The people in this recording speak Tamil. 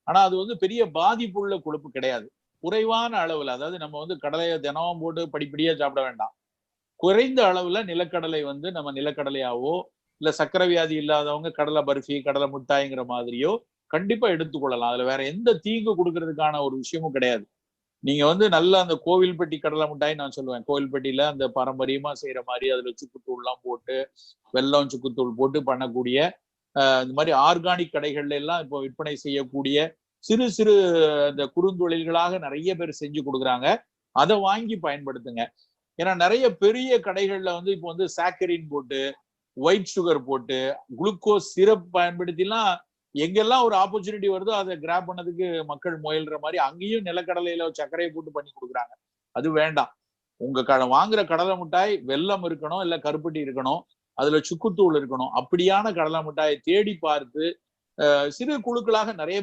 ஆனா அது வந்து பெரிய பாதிப்புள்ள கொழுப்பு கிடையாது. குறைவான அளவுல, அதாவது நம்ம வந்து கடலையை தினமும் போட்டு படிப்படியா சாப்பிட வேண்டாம். குறைந்த அளவுல நிலக்கடலை வந்து நம்ம நிலக்கடலையாவோ, இல்ல சர்க்கரை வியாதி இல்லாதவங்க கடலை பர்ஃபி, கடலை மிட்டாய்ங்கிற மாதிரியோ கண்டிப்பா எடுத்துக்கொள்ளலாம். அதுல வேற எந்த தீங்கு குடுக்கறதுக்கான ஒரு விஷயமும் கிடையாது. நீங்க வந்து நல்ல அந்த கோவில்பட்டி கடலை மிட்டாய்ன்னு நான் சொல்லுவேன். கோவில்பட்டியில அந்த பாரம்பரியமா செய்யற மாரி அதுல சுக்குத்தூள்லாம் போட்டு, வெல்லம், சுக்குத்தூள் போட்டு பண்ணக்கூடிய இந்த மாதிரி ஆர்கானிக் கடைகள்ல எல்லாம் இப்போ விற்பனை செய்யக்கூடிய சிறு சிறு இந்த குறுந்தொழில்களாக நிறைய பேர் செஞ்சு கொடுக்குறாங்க. அதை வாங்கி பயன்படுத்துங்க. ஏன்னா நிறைய பெரிய கடைகள்ல வந்து இப்போ வந்து சாக்கரின் போட்டு, ஒயிட் சுகர் போட்டு, குளுக்கோஸ் சிரப் பயன்படுத்திலாம் எங்கெல்லாம் ஒரு ஆப்பர்ச்சுனிட்டி வருதோ அதை கிராப் பண்ணதுக்கு மக்கள் முயல்ற மாதிரி அங்கேயும் நிலக்கடலையில சர்க்கரையை போட்டு பண்ணி கொடுக்குறாங்க. அது வேண்டாம். உங்க வாங்குற கடலை மிட்டாய் வெல்லம் இருக்கணும், இல்ல கருப்பட்டி இருக்கணும், அதுல சுக்குத்தூள் இருக்கணும். அப்படியான கடலை மிட்டாயை தேடி பார்த்து சிறு குழுக்களாக நிறைய பேர்